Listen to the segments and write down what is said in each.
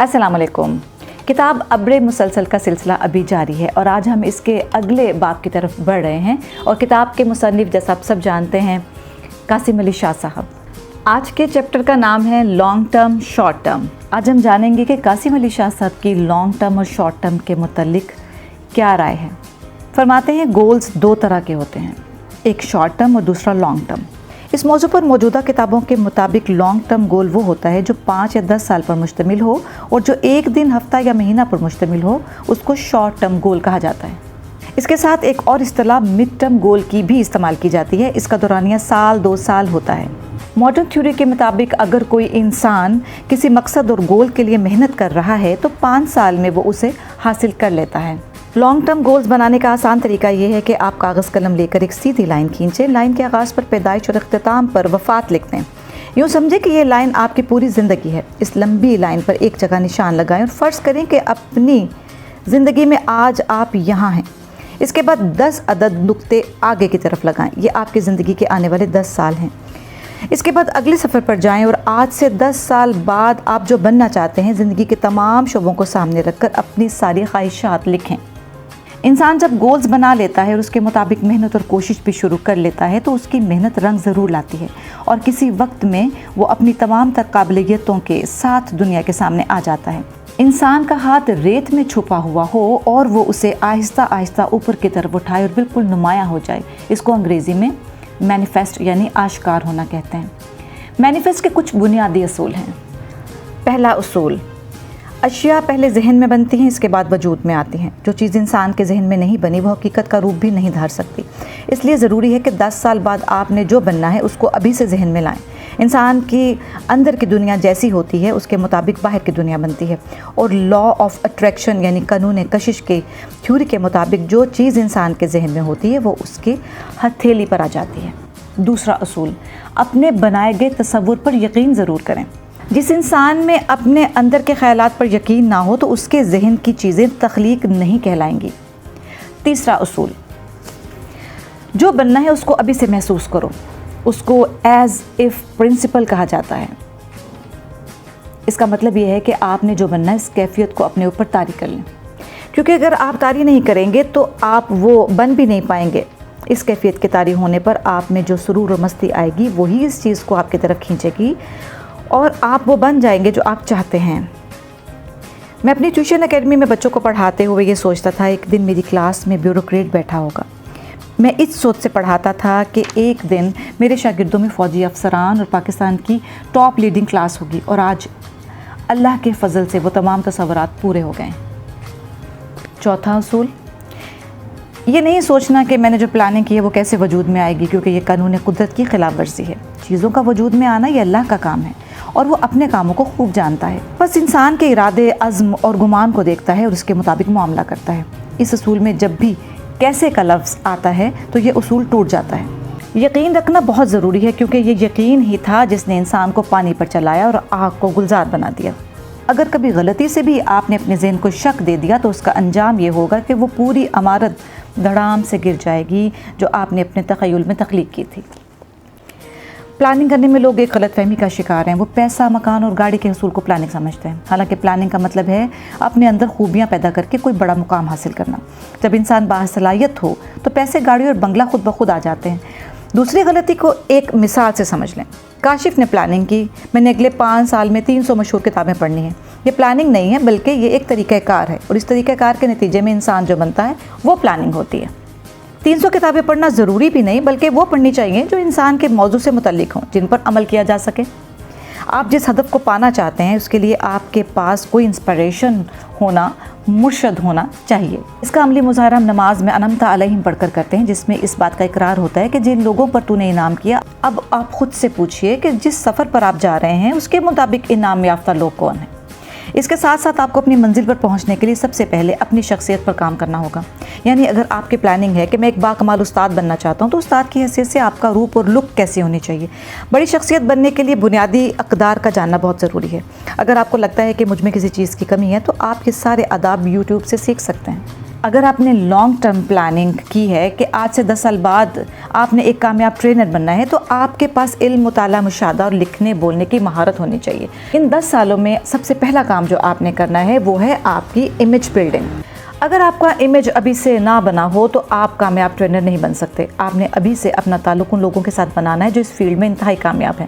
السلام علیکم۔ کتاب ابر مسلسل کا سلسلہ ابھی جاری ہے اور آج ہم اس کے اگلے باب کی طرف بڑھ رہے ہیں اور کتاب کے مصنف جیسا آپ سب جانتے ہیں قاسم علی شاہ صاحب۔ آج کے چیپٹر کا نام ہے لانگ ٹرم شارٹ ٹرم۔ آج ہم جانیں گے کہ قاسم علی شاہ صاحب کی لانگ ٹرم اور شارٹ ٹرم کے متعلق کیا رائے ہے۔ فرماتے ہیں گولز دو طرح کے ہوتے ہیں، ایک شارٹ ٹرم اور دوسرا لانگ ٹرم۔ اس موضوع پر موجودہ کتابوں کے مطابق لانگ ٹرم گول وہ ہوتا ہے جو 5 یا 10 سال پر مشتمل ہو، اور جو ایک دن، ہفتہ یا مہینہ پر مشتمل ہو اس کو شارٹ ٹرم گول کہا جاتا ہے۔ اس کے ساتھ ایک اور اصطلاح مڈ ٹرم گول کی بھی استعمال کی جاتی ہے، اس کا دورانیہ سال 2 سال ہوتا ہے۔ ماڈرن تھیوری کے مطابق اگر کوئی انسان کسی مقصد اور گول کے لیے محنت کر رہا ہے تو 5 سال میں وہ اسے حاصل کر لیتا ہے۔ لانگ ٹرم گولز بنانے کا آسان طریقہ یہ ہے کہ آپ کاغذ قلم لے کر ایک سیدھی لائن کھینچیں، لائن کے آغاز پر پیدائش اور اختتام پر وفات لکھ دیں۔ یوں سمجھیں کہ یہ لائن آپ کی پوری زندگی ہے۔ اس لمبی لائن پر ایک جگہ نشان لگائیں اور فرض کریں کہ اپنی زندگی میں آج آپ یہاں ہیں۔ اس کے بعد 10 عدد نقطے آگے کی طرف لگائیں، یہ آپ کی زندگی کے آنے والے 10 سال ہیں۔ اس کے بعد اگلے سفر پر جائیں اور آج سے 10 سال بعد آپ جو بننا چاہتے ہیں، زندگی کے تمام شعبوں کو سامنے رکھ کر اپنی ساری خواہشات لکھیں۔ انسان جب گولز بنا لیتا ہے اور اس کے مطابق محنت اور کوشش بھی شروع کر لیتا ہے تو اس کی محنت رنگ ضرور لاتی ہے اور کسی وقت میں وہ اپنی تمام تر قابلیتوں کے ساتھ دنیا کے سامنے آ جاتا ہے۔ انسان کا ہاتھ ریت میں چھپا ہوا ہو اور وہ اسے آہستہ آہستہ اوپر کی طرف اٹھائے اور بالکل نمایاں ہو جائے، اس کو انگریزی میں مینیفیسٹ یعنی آشکار ہونا کہتے ہیں۔ مینیفیسٹ کے کچھ بنیادی اصول ہیں۔ پہلا اصول، اشیاء پہلے ذہن میں بنتی ہیں، اس کے بعد وجود میں آتی ہیں۔ جو چیز انسان کے ذہن میں نہیں بنی وہ حقیقت کا روپ بھی نہیں دھار سکتی۔ اس لیے ضروری ہے کہ 10 سال بعد آپ نے جو بننا ہے اس کو ابھی سے ذہن میں لائیں۔ انسان کی اندر کی دنیا جیسی ہوتی ہے اس کے مطابق باہر کی دنیا بنتی ہے، اور لا آف اٹریکشن یعنی قانون کشش کے تھیوری کے مطابق جو چیز انسان کے ذہن میں ہوتی ہے وہ اس کی ہتھیلی پر آ جاتی ہے۔ دوسرا اصول، اپنے بنائے گئے تصور پر یقین ضرور کریں۔ جس انسان میں اپنے اندر کے خیالات پر یقین نہ ہو تو اس کے ذہن کی چیزیں تخلیق نہیں کہلائیں گی۔ تیسرا اصول، جو بننا ہے اس کو ابھی سے محسوس کرو، اس کو ایز اف پرنسپل کہا جاتا ہے۔ اس کا مطلب یہ ہے کہ آپ نے جو بننا ہے اس کیفیت کو اپنے اوپر طاری کر لیں، کیونکہ اگر آپ طاری نہیں کریں گے تو آپ وہ بن بھی نہیں پائیں گے۔ اس کیفیت کے طاری ہونے پر آپ میں جو سرور و مستی آئے گی وہی اس چیز کو آپ کی طرف کھینچے گی اور آپ وہ بن جائیں گے جو آپ چاہتے ہیں۔ میں اپنی ٹیوشن اکیڈمی میں بچوں کو پڑھاتے ہوئے یہ سوچتا تھا ایک دن میری کلاس میں بیوروکریٹ بیٹھا ہوگا۔ میں اس سوچ سے پڑھاتا تھا کہ ایک دن میرے شاگردوں میں فوجی افسران اور پاکستان کی ٹاپ لیڈنگ کلاس ہوگی، اور آج اللہ کے فضل سے وہ تمام تصورات پورے ہو گئے۔ چوتھا اصول، یہ نہیں سوچنا کہ میں نے جو پلاننگ کی ہے وہ کیسے وجود میں آئے گی، کیونکہ یہ قانون قدرت کی خلاف ورزی ہے۔ چیزوں کا وجود میں آنا یہ اللہ کا کام ہے اور وہ اپنے کاموں کو خوب جانتا ہے، بس انسان کے ارادے، عزم اور گمان کو دیکھتا ہے اور اس کے مطابق معاملہ کرتا ہے۔ اس اصول میں جب بھی کیسے کا لفظ آتا ہے تو یہ اصول ٹوٹ جاتا ہے۔ یقین رکھنا بہت ضروری ہے کیونکہ یہ یقین ہی تھا جس نے انسان کو پانی پر چلایا اور آگ کو گلزار بنا دیا۔ اگر کبھی غلطی سے بھی آپ نے اپنے ذہن کو شک دے دیا تو اس کا انجام یہ ہوگا کہ وہ پوری عمارت دھڑام سے گر جائے گی جو آپ نے اپنے تخیل میں تخلیق کی تھی۔ پلاننگ کرنے میں لوگ ایک غلط فہمی کا شکار ہیں، وہ پیسہ، مکان اور گاڑی کے حصول کو پلاننگ سمجھتے ہیں، حالانکہ پلاننگ کا مطلب ہے اپنے اندر خوبیاں پیدا کر کے کوئی بڑا مقام حاصل کرنا۔ جب انسان باصلاحیت ہو تو پیسے، گاڑی اور بنگلہ خود بخود آ جاتے ہیں۔ دوسری غلطی کو ایک مثال سے سمجھ لیں۔ کاشف نے پلاننگ کی، میں نے اگلے 5 سال میں 300 مشہور کتابیں پڑھنی ہیں۔ یہ پلاننگ نہیں ہے بلکہ یہ ایک طریقہ کار ہے، اور اس طریقہ کار کے نتیجے میں انسان جو بنتا ہے وہ پلاننگ ہوتی ہے۔ 300 کتابیں پڑھنا ضروری بھی نہیں بلکہ وہ پڑھنی چاہیے جو انسان کے موضوع سے متعلق ہوں، جن پر عمل کیا جا سکے۔ آپ جس ہدف کو پانا چاہتے ہیں اس کے لیے آپ کے پاس کوئی انسپریشن ہونا، مرشد ہونا چاہیے۔ اس کا عملی مظاہرہ ہم نماز میں انعمت علیہم پڑھ کر کرتے ہیں، جس میں اس بات کا اقرار ہوتا ہے کہ جن لوگوں پر تو نے انعام کیا، اب آپ خود سے پوچھئے کہ جس سفر پر آپ جا رہے ہیں اس کے مطابق انعام یافتہ لوگ کون ہیں۔ اس کے ساتھ ساتھ آپ کو اپنی منزل پر پہنچنے کے لیے سب سے پہلے اپنی شخصیت پر کام کرنا ہوگا۔ یعنی اگر آپ کی پلاننگ ہے کہ میں ایک باکمال استاد بننا چاہتا ہوں تو استاد کی حیثیت سے آپ کا روپ اور لک کیسی ہونی چاہیے۔ بڑی شخصیت بننے کے لیے بنیادی اقدار کا جاننا بہت ضروری ہے۔ اگر آپ کو لگتا ہے کہ مجھ میں کسی چیز کی کمی ہے تو آپ یہ سارے آداب یوٹیوب سے سیکھ سکتے ہیں۔ اگر آپ نے لانگ ٹرم پلاننگ کی ہے کہ آج سے 10 سال بعد آپ نے ایک کامیاب ٹرینر بننا ہے، تو آپ کے پاس علم، مطالعہ، مشاہدہ اور لکھنے بولنے کی مہارت ہونی چاہیے۔ ان 10 سالوں میں سب سے پہلا کام جو آپ نے کرنا ہے وہ ہے آپ کی امیج بلڈنگ۔ اگر آپ کا امیج ابھی سے نہ بنا ہو تو آپ کامیاب ٹرینر نہیں بن سکتے۔ آپ نے ابھی سے اپنا تعلق ان لوگوں کے ساتھ بنانا ہے جو اس فیلڈ میں انتہائی کامیاب ہیں۔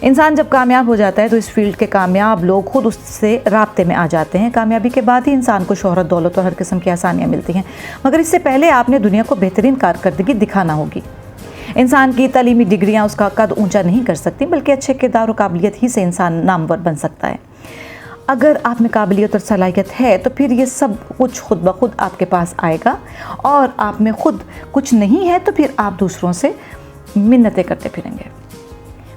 انسان جب کامیاب ہو جاتا ہے تو اس فیلڈ کے کامیاب لوگ خود اس سے رابطے میں آ جاتے ہیں۔ کامیابی کے بعد ہی انسان کو شہرت، دولت اور ہر قسم کی آسانیاں ملتی ہیں، مگر اس سے پہلے آپ نے دنیا کو بہترین کارکردگی دکھانا ہوگی۔ انسان کی تعلیمی ڈگریاں اس کا قد اونچا نہیں کر سکتی، بلکہ اچھے کردار و قابلیت ہی سے انسان نامور بن سکتا ہے۔ اگر آپ میں قابلیت اور صلاحیت ہے تو پھر یہ سب کچھ خود بخود آپ کے پاس آئے گا، اور آپ میں خود کچھ نہیں ہے تو پھر آپ دوسروں سے منتیں کرتے پھریں گے۔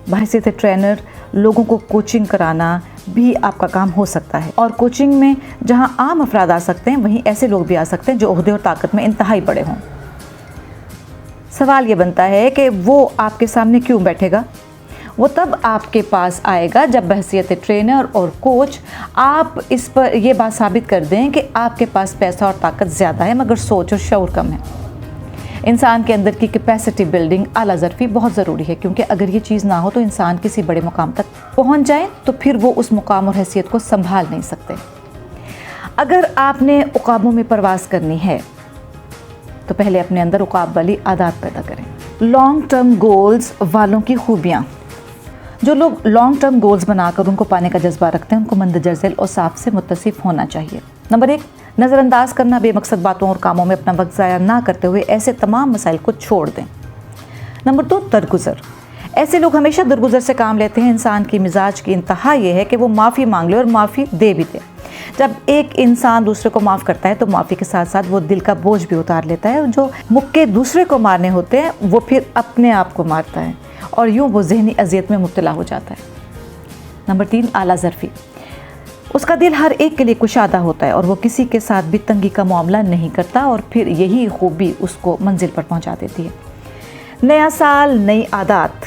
بحیثیت ٹرینر لوگوں کو کوچنگ کرانا بھی آپ کا کام ہو سکتا ہے، اور کوچنگ میں جہاں عام افراد آ سکتے ہیں وہیں ایسے لوگ بھی آ سکتے ہیں جو عہدے اور طاقت میں انتہائی بڑے ہوں۔ سوال یہ بنتا ہے کہ وہ آپ کے سامنے کیوں بیٹھے گا؟ وہ تب آپ کے پاس آئے گا جب بحیثیت ٹرینر اور کوچ آپ اس پر یہ بات ثابت کر دیں کہ آپ کے پاس پیسہ اور طاقت زیادہ ہے مگر سوچ اور شعور کم ہے۔ انسان کے اندر کی کیپیسٹی بلڈنگ، اعلیٰ ظرفی بہت ضروری ہے، کیونکہ اگر یہ چیز نہ ہو تو انسان کسی بڑے مقام تک پہنچ جائے تو پھر وہ اس مقام اور حیثیت کو سنبھال نہیں سکتے۔ اگر آپ نے عقابوں میں پرواز کرنی ہے تو پہلے اپنے اندر عقاب والی عادات پیدا کریں۔ لانگ ٹرم گولز والوں کی خوبیاں۔ جو لوگ لانگ ٹرم گولز بنا کر ان کو پانے کا جذبہ رکھتے ہیں، ان کو مندرجہ ذیل اور صاف سے متصف ہونا چاہیے۔ نمبر 1، نظر انداز کرنا، بے مقصد باتوں اور کاموں میں اپنا وقت ضائع نہ کرتے ہوئے ایسے تمام مسائل کو چھوڑ دیں۔ نمبر 2، درگزر۔ ایسے لوگ ہمیشہ درگزر سے کام لیتے ہیں۔ انسان کی مزاج کی انتہا یہ ہے کہ وہ معافی مانگ لے اور معافی دے بھی دے۔ جب ایک انسان دوسرے کو معاف کرتا ہے تو معافی کے ساتھ ساتھ وہ دل کا بوجھ بھی اتار لیتا ہے، اور جو مکے دوسرے کو مارنے ہوتے ہیں وہ پھر اپنے آپ کو مارتا ہے، اور یوں وہ ذہنی اذیت میں مبتلا ہو جاتا ہے۔ نمبر 3، اعلیٰ ظرفی۔ اس کا دل ہر ایک کے لیے کشادہ ہوتا ہے اور وہ کسی کے ساتھ بھی تنگی کا معاملہ نہیں کرتا، اور پھر یہی خوبی اس کو منزل پر پہنچا دیتی ہے۔ نیا سال، نئی عادات۔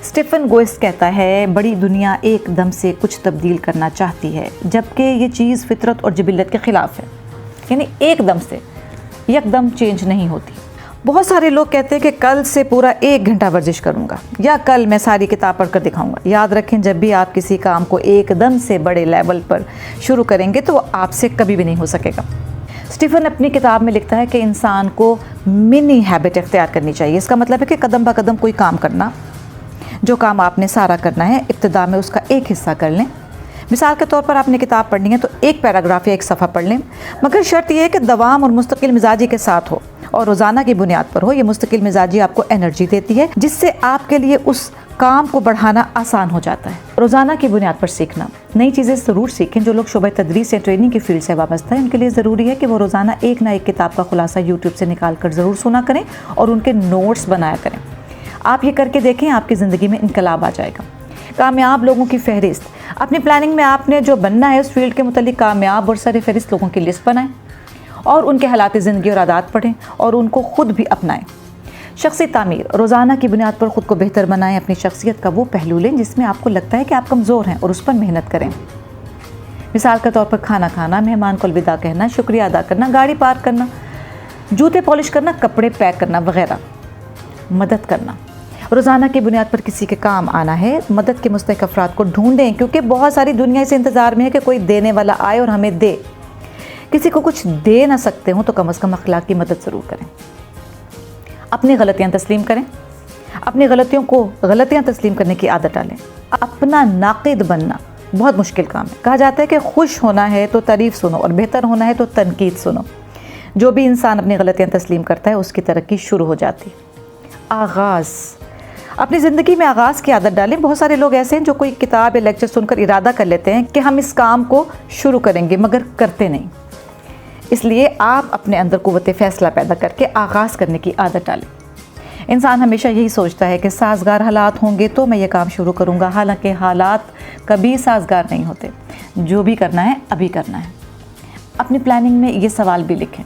اسٹیفن گوئس کہتا ہے، بڑی دنیا ایک دم سے کچھ تبدیل کرنا چاہتی ہے، جبکہ یہ چیز فطرت اور جبلت کے خلاف ہے۔ یعنی ایک دم سے یک دم چینج نہیں ہوتی۔ بہت سارے لوگ کہتے ہیں کہ کل سے پورا 1 گھنٹہ ورزش کروں گا، یا کل میں ساری کتاب پڑھ کر دکھاؤں گا۔ یاد رکھیں، جب بھی آپ کسی کام کو ایک دم سے بڑے لیول پر شروع کریں گے تو وہ آپ سے کبھی بھی نہیں ہو سکے گا۔ اسٹیفن اپنی کتاب میں لکھتا ہے کہ انسان کو منی ہیبٹ اختیار کرنی چاہیے۔ اس کا مطلب ہے کہ قدم با قدم کوئی کام کرنا۔ جو کام آپ نے سارا کرنا ہے، ابتدا میں اس کا ایک حصہ کر لیں۔ مثال کے طور پر آپ نے کتاب پڑھنی ہے تو 1 پیراگراف یا 1 صفحہ پڑھ لیں، مگر شرط یہ ہے کہ دوام اور مستقل مزاجی کے ساتھ ہو اور روزانہ کی بنیاد پر ہو۔ یہ مستقل مزاجی آپ کو انرجی دیتی ہے، جس سے آپ کے لیے اس کام کو بڑھانا آسان ہو جاتا ہے۔ روزانہ کی بنیاد پر سیکھنا، نئی چیزیں ضرور سیکھیں۔ جو لوگ شعبہ تدریس یا ٹریننگ کی فیلڈ سے وابستہ ہیں، ان کے لیے ضروری ہے کہ وہ روزانہ ایک نہ ایک کتاب کا خلاصہ یوٹیوب سے نکال کر ضرور سنا کریں اور ان کے نوٹس بنایا کریں۔ آپ یہ کر کے دیکھیں، آپ کی زندگی میں انقلاب آ جائے گا۔ کامیاب لوگوں کی فہرست۔ اپنی پلاننگ میں آپ نے جو بننا ہے اس فیلڈ کے متعلق کامیاب اور سر فہرست لوگوں کی لسٹ بنائیں، اور ان کے حالات زندگی اور عادات پڑھیں اور ان کو خود بھی اپنائیں۔ شخصی تعمیر۔ روزانہ کی بنیاد پر خود کو بہتر بنائیں۔ اپنی شخصیت کا وہ پہلو لیں جس میں آپ کو لگتا ہے کہ آپ کمزور ہیں اور اس پر محنت کریں۔ مثال کے طور پر کھانا کھانا، مہمان کو الوداع کہنا، شکریہ ادا کرنا، گاڑی پارک کرنا، جوتے پالش کرنا، کپڑے پیک کرنا وغیرہ۔ مدد کرنا۔ روزانہ کی بنیاد پر کسی کے کام آنا ہے۔ مدد کے مستحق افراد کو ڈھونڈیں، کیونکہ بہت ساری دنیا اس انتظار میں ہے کہ کوئی دینے والا آئے اور ہمیں دے۔ کسی کو کچھ دے نہ سکتے ہوں تو کم از کم اخلاقی مدد ضرور کریں۔ اپنی غلطیاں تسلیم کریں۔ اپنی غلطیاں تسلیم کرنے کی عادت ڈالیں۔ اپنا ناقد بننا بہت مشکل کام ہے۔ کہا جاتا ہے کہ خوش ہونا ہے تو تعریف سنو اور بہتر ہونا ہے تو تنقید سنو۔ جو بھی انسان اپنی غلطیاں تسلیم کرتا ہے اس کی ترقی شروع ہو جاتی۔ آغاز۔ اپنی زندگی میں آغاز کی عادت ڈالیں۔ بہت سارے لوگ ایسے ہیں جو کوئی کتاب یا لیکچر سن کر ارادہ کر لیتے ہیں کہ ہم اس کام کو شروع کریں گے، مگر کرتے نہیں۔ اس لیے آپ اپنے اندر قوت فیصلہ پیدا کر کے آغاز کرنے کی عادت ڈالیں۔ انسان ہمیشہ یہی سوچتا ہے کہ سازگار حالات ہوں گے تو میں یہ کام شروع کروں گا، حالانکہ حالات کبھی سازگار نہیں ہوتے۔ جو بھی کرنا ہے ابھی کرنا ہے۔ اپنی پلاننگ میں یہ سوال بھی لکھیں،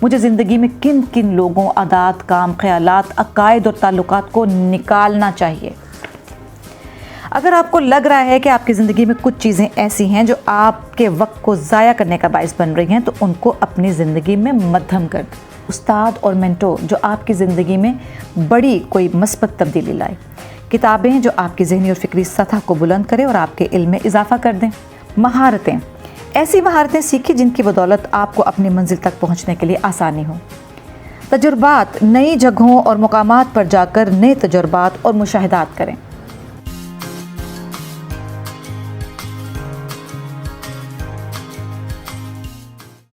مجھے زندگی میں کن کن لوگوں، عادات، کام، خیالات، عقائد اور تعلقات کو نکالنا چاہیے۔ اگر آپ کو لگ رہا ہے کہ آپ کی زندگی میں کچھ چیزیں ایسی ہیں جو آپ کے وقت کو ضائع کرنے کا باعث بن رہی ہیں تو ان کو اپنی زندگی میں مدھم کر دیں۔ استاد اور مینٹور جو آپ کی زندگی میں بڑی کوئی مثبت تبدیلی لائے، کتابیں جو آپ کی ذہنی اور فکری سطح کو بلند کرے اور آپ کے علم میں اضافہ کر دیں۔ مہارتیں، ایسی مہارتیں سیکھیں جن کی بدولت آپ کو اپنی منزل تک پہنچنے کے لیے آسانی ہو۔ تجربات، نئی جگہوں اور مقامات پر جا کر نئے تجربات اور مشاہدات کریں۔